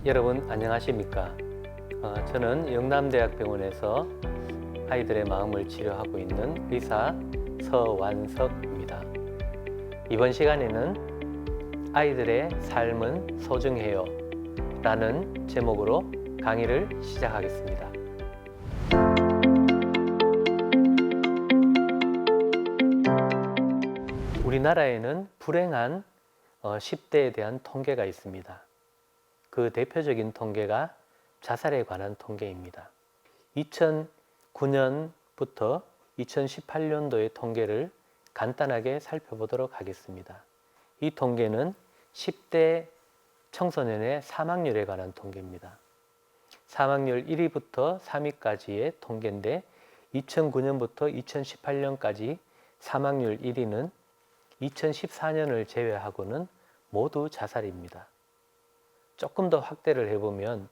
여러분 안녕하십니까? 저는 영남대학병원에서 아이들의 마음을 치료하고 있는 의사 서완석입니다. 이번 시간에는 아이들의 삶은 소중해요 라는 제목으로 강의를 시작하겠습니다. 우리나라에는 불행한 10대에 대한 통계가 있습니다. 그 대표적인 통계가 자살에 관한 통계입니다. 2009년부터 2018년도의 통계를 간단하게 살펴보도록 하겠습니다. 이 통계는 10대 청소년의 사망률에 관한 통계입니다. 사망률 1위부터 3위까지의 통계인데 2009년부터 2018년까지 사망률 1위는 2014년을 제외하고는 모두 자살입니다. 조금 더 확대를 해보면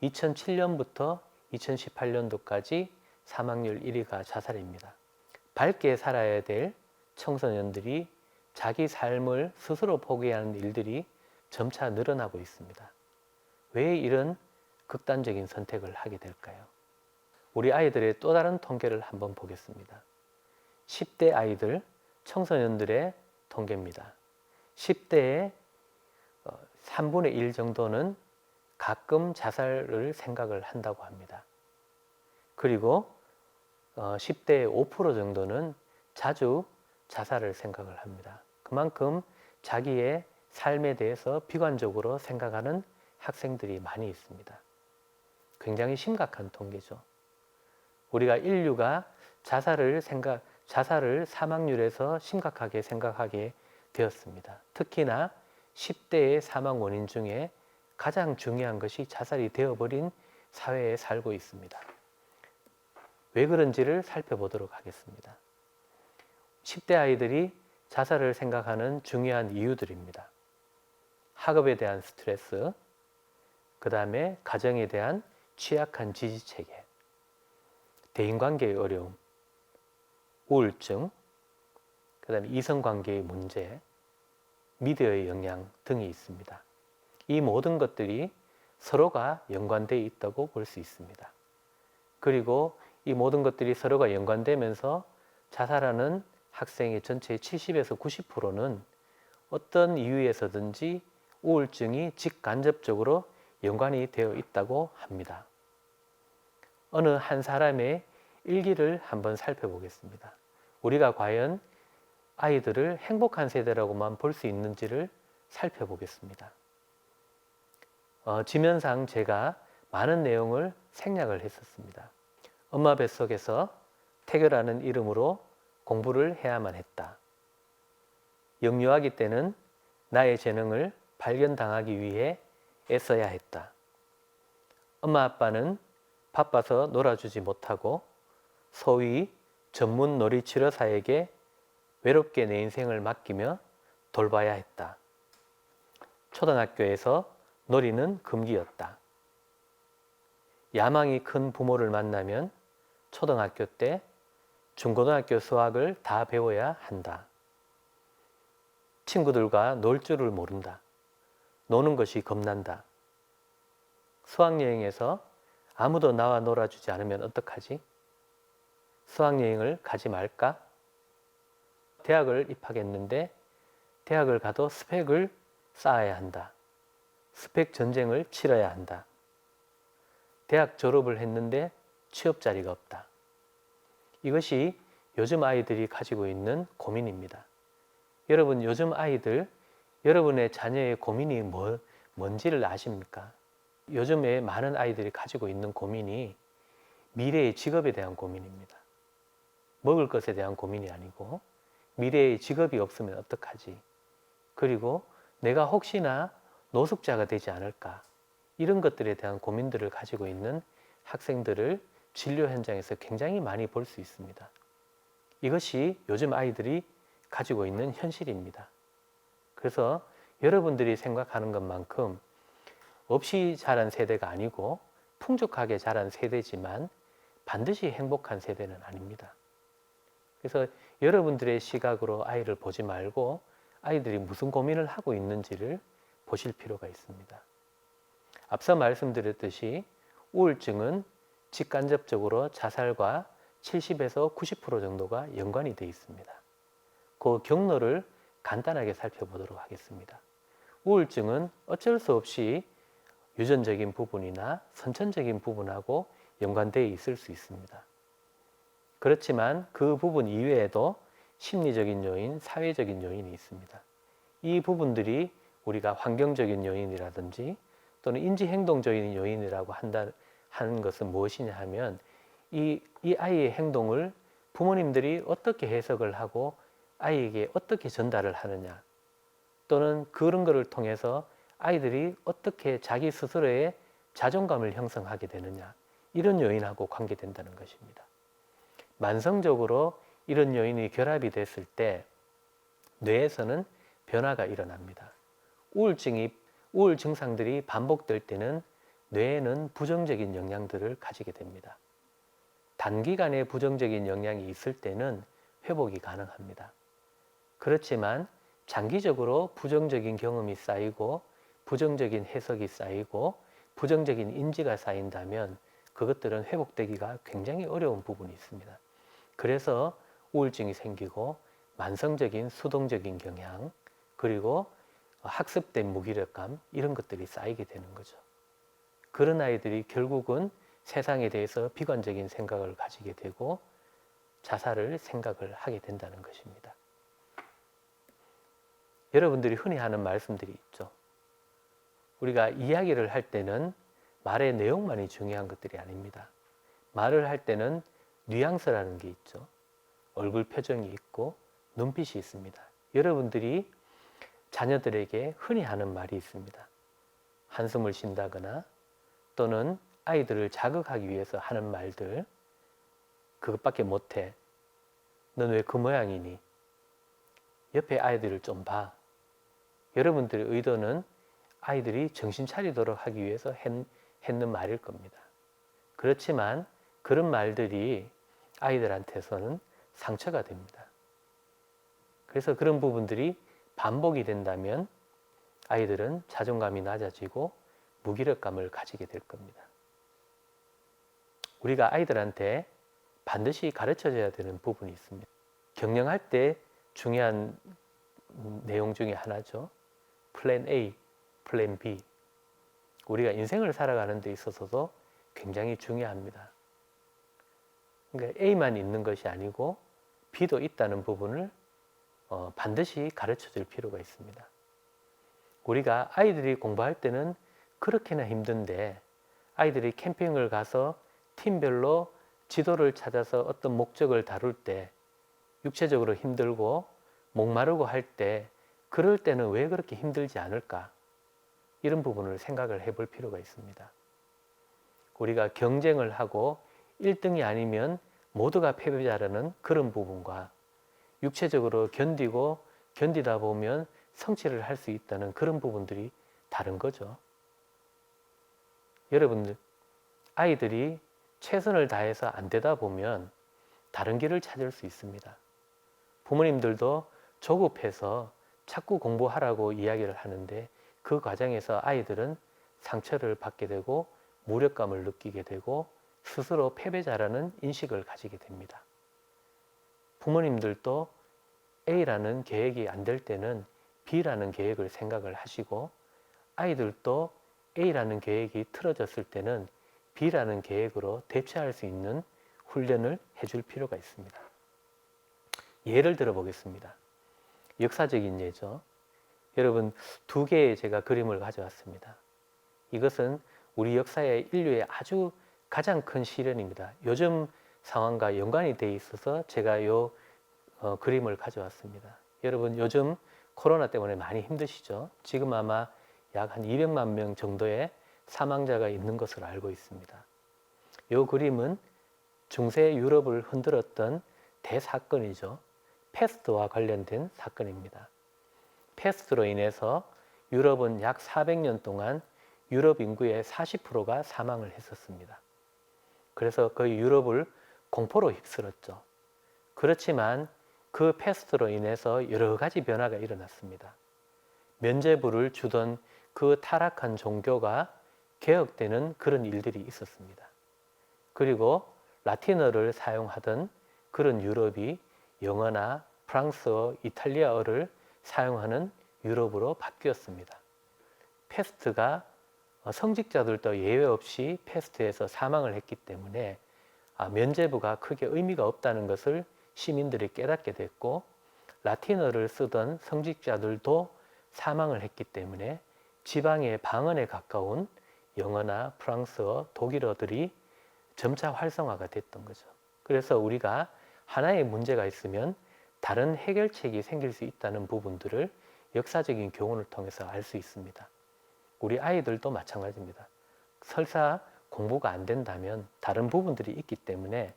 2007년부터 2018년도까지 사망률 1위가 자살입니다. 밝게 살아야 될 청소년들이 자기 삶을 스스로 포기하는 일들이 점차 늘어나고 있습니다. 왜 이런 극단적인 선택을 하게 될까요? 우리 아이들의 또 다른 통계를 한번 보겠습니다. 10대 아이들, 청소년들의 통계입니다. 10대의 3분의 1 정도는 가끔 자살을 생각을 한다고 합니다. 그리고 10대의 5% 정도는 자주 자살을 생각을 합니다. 그만큼 자기의 삶에 대해서 비관적으로 생각하는 학생들이 많이 있습니다. 굉장히 심각한 통계죠. 우리가 인류가 자살을 사망률에서 심각하게 생각하게 되었습니다. 특히나 10대의 사망 원인 중에 가장 중요한 것이 자살이 되어버린 사회에 살고 있습니다. 왜 그런지를 살펴보도록 하겠습니다. 10대 아이들이 자살을 생각하는 중요한 이유들입니다. 학업에 대한 스트레스, 그 다음에 가정에 대한 취약한 지지체계, 대인관계의 어려움, 우울증, 그 다음에 이성관계의 문제, 미디어의 영향 등이 있습니다. 이 모든 것들이 서로가 연관되어 있다고 볼 수 있습니다. 그리고 이 모든 것들이 서로가 연관되면서 자살하는 학생의 전체의 70에서 90%는 어떤 이유에서든지 우울증이 직간접적으로 연관이 되어 있다고 합니다. 어느 한 사람의 일기를 한번 살펴보겠습니다. 우리가 과연 아이들을 행복한 세대라고만 볼 수 있는지를 살펴보겠습니다. 지면상 제가 많은 내용을 생략을 했었습니다. 엄마 뱃속에서 태교라는 이름으로 공부를 해야만 했다. 영유아기 때는 나의 재능을 발견당하기 위해 애써야 했다. 엄마 아빠는 바빠서 놀아주지 못하고 소위 전문 놀이치료사에게 외롭게 내 인생을 맡기며 돌봐야 했다. 초등학교에서 놀이는 금기였다. 야망이 큰 부모를 만나면 초등학교 때 중고등학교 수학을 다 배워야 한다. 친구들과 놀 줄을 모른다. 노는 것이 겁난다. 수학여행에서 아무도 나와 놀아주지 않으면 어떡하지? 수학여행을 가지 말까? 대학을 입학했는데 대학을 가도 스펙을 쌓아야 한다. 스펙 전쟁을 치러야 한다. 대학 졸업을 했는데 취업 자리가 없다. 이것이 요즘 아이들이 가지고 있는 고민입니다. 여러분, 요즘 아이들, 여러분의 자녀의 고민이 뭔지를 아십니까? 요즘에 많은 아이들이 가지고 있는 고민이 미래의 직업에 대한 고민입니다. 먹을 것에 대한 고민이 아니고 미래의 직업이 없으면 어떡하지? 그리고 내가 혹시나 노숙자가 되지 않을까? 이런 것들에 대한 고민들을 가지고 있는 학생들을 진료 현장에서 굉장히 많이 볼 수 있습니다. 이것이 요즘 아이들이 가지고 있는 현실입니다. 그래서 여러분들이 생각하는 것만큼 없이 자란 세대가 아니고 풍족하게 자란 세대지만 반드시 행복한 세대는 아닙니다. 그래서 여러분들의 시각으로 아이를 보지 말고 아이들이 무슨 고민을 하고 있는지를 보실 필요가 있습니다. 앞서 말씀드렸듯이 우울증은 직간접적으로 자살과 70에서 90% 정도가 연관이 되어 있습니다. 그 경로를 간단하게 살펴보도록 하겠습니다. 우울증은 어쩔 수 없이 유전적인 부분이나 선천적인 부분하고 연관되어 있을 수 있습니다. 그렇지만 그 부분 이외에도 심리적인 요인, 사회적인 요인이 있습니다. 이 부분들이 우리가 환경적인 요인이라든지 또는 인지행동적인 요인이라고 하는 것은 무엇이냐 하면 이 아이의 행동을 부모님들이 어떻게 해석을 하고 아이에게 어떻게 전달을 하느냐, 또는 그런 것을 통해서 아이들이 어떻게 자기 스스로의 자존감을 형성하게 되느냐, 이런 요인하고 관계된다는 것입니다. 만성적으로 이런 요인이 결합이 됐을 때 뇌에서는 변화가 일어납니다. 우울 증상들이 반복될 때는 뇌에는 부정적인 영향들을 가지게 됩니다. 단기간에 부정적인 영향이 있을 때는 회복이 가능합니다. 그렇지만 장기적으로 부정적인 경험이 쌓이고 부정적인 해석이 쌓이고 부정적인 인지가 쌓인다면 그것들은 회복되기가 굉장히 어려운 부분이 있습니다. 그래서 우울증이 생기고 만성적인 수동적인 경향, 그리고 학습된 무기력감, 이런 것들이 쌓이게 되는 거죠. 그런 아이들이 결국은 세상에 대해서 비관적인 생각을 가지게 되고 자살을 생각을 하게 된다는 것입니다. 여러분들이 흔히 하는 말씀들이 있죠. 우리가 이야기를 할 때는 말의 내용만이 중요한 것들이 아닙니다. 말을 할 때는 뉘앙스라는 게 있죠. 얼굴 표정이 있고 눈빛이 있습니다. 여러분들이 자녀들에게 흔히 하는 말이 있습니다. 한숨을 쉰다거나 또는 아이들을 자극하기 위해서 하는 말들, 그것밖에 못해. 넌 왜 그 모양이니? 옆에 아이들을 좀 봐. 여러분들의 의도는 아이들이 정신 차리도록 하기 위해서 했는 말일 겁니다. 그렇지만 그런 말들이 아이들한테서는 상처가 됩니다. 그래서 그런 부분들이 반복이 된다면 아이들은 자존감이 낮아지고 무기력감을 가지게 될 겁니다. 우리가 아이들한테 반드시 가르쳐줘야 되는 부분이 있습니다. 경영할 때 중요한 내용 중에 하나죠. 플랜 A, 플랜 B. 우리가 인생을 살아가는 데 있어서도 굉장히 중요합니다. 그러니까 A만 있는 것이 아니고 B도 있다는 부분을 반드시 가르쳐 줄 필요가 있습니다. 우리가 아이들이 공부할 때는 그렇게나 힘든데 아이들이 캠핑을 가서 팀별로 지도를 찾아서 어떤 목적을 다룰 때 육체적으로 힘들고 목마르고 할 때 그럴 때는 왜 그렇게 힘들지 않을까? 이런 부분을 생각을 해볼 필요가 있습니다. 우리가 경쟁을 하고 1등이 아니면 모두가 패배자라는 그런 부분과 육체적으로 견디다 보면 성취를 할 수 있다는 그런 부분들이 다른 거죠. 여러분들, 아이들이 최선을 다해서 안 되다 보면 다른 길을 찾을 수 있습니다. 부모님들도 조급해서 자꾸 공부하라고 이야기를 하는데 그 과정에서 아이들은 상처를 받게 되고 무력감을 느끼게 되고 스스로 패배자라는 인식을 가지게 됩니다. 부모님들도 A라는 계획이 안 될 때는 B라는 계획을 생각을 하시고 아이들도 A라는 계획이 틀어졌을 때는 B라는 계획으로 대처할 수 있는 훈련을 해줄 필요가 있습니다. 예를 들어 보겠습니다. 역사적인 예죠. 여러분, 두 개의 제가 그림을 가져왔습니다. 이것은 우리 역사의 인류의 아주 가장 큰 시련입니다. 요즘 상황과 연관이 되어 있어서 제가 이 그림을 가져왔습니다. 여러분, 요즘 코로나 때문에 많이 힘드시죠? 지금 아마 약 한 200만 명 정도의 사망자가 있는 것으로 알고 있습니다. 이 그림은 중세 유럽을 흔들었던 대사건이죠. 패스트와 관련된 사건입니다. 패스트로 인해서 유럽은 약 400년 동안 유럽 인구의 40%가 사망을 했었습니다. 그래서 거의 유럽을 공포로 휩쓸었죠. 그렇지만 그 패스트로 인해서 여러 가지 변화가 일어났습니다. 면죄부를 주던 그 타락한 종교가 개혁 때는 그런 일들이 있었습니다. 그리고 라틴어를 사용하던 그런 유럽이 영어나 프랑스어, 이탈리아어를 사용하는 유럽으로 바뀌었습니다. 패스트가 성직자들도 예외 없이 패스트에서 사망을 했기 때문에 면죄부가 크게 의미가 없다는 것을 시민들이 깨닫게 됐고, 라틴어를 쓰던 성직자들도 사망을 했기 때문에 지방의 방언에 가까운 영어나 프랑스어, 독일어들이 점차 활성화가 됐던 거죠. 그래서 우리가 하나의 문제가 있으면 다른 해결책이 생길 수 있다는 부분들을 역사적인 교훈을 통해서 알 수 있습니다. 우리 아이들도 마찬가지입니다. 설사 공부가 안 된다면 다른 부분들이 있기 때문에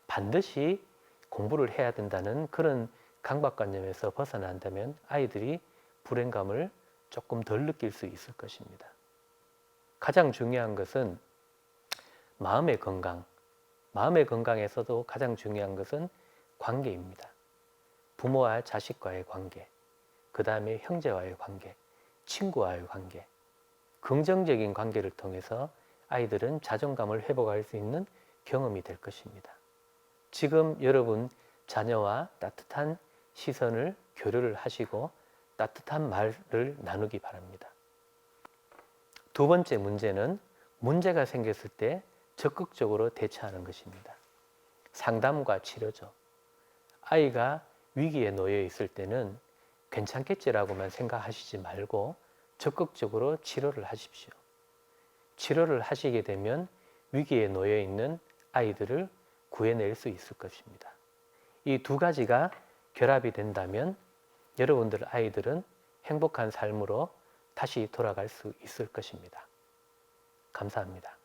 반드시 공부를 해야 된다는 그런 강박관념에서 벗어난다면 아이들이 불행감을 조금 덜 느낄 수 있을 것입니다. 가장 중요한 것은 마음의 건강, 마음의 건강에서도 가장 중요한 것은 관계입니다. 부모와 자식과의 관계, 그 다음에 형제와의 관계, 친구와의 관계, 긍정적인 관계를 통해서 아이들은 자존감을 회복할 수 있는 경험이 될 것입니다. 지금 여러분 자녀와 따뜻한 시선을 교류를 하시고 따뜻한 말을 나누기 바랍니다. 두 번째 문제는 문제가 생겼을 때 적극적으로 대처하는 것입니다. 상담과 치료죠. 아이가 위기에 놓여 있을 때는 괜찮겠지라고만 생각하시지 말고 적극적으로 치료를 하십시오. 치료를 하시게 되면 위기에 놓여 있는 아이들을 구해낼 수 있을 것입니다. 이 두 가지가 결합이 된다면 여러분들 아이들은 행복한 삶으로 다시 돌아갈 수 있을 것입니다. 감사합니다.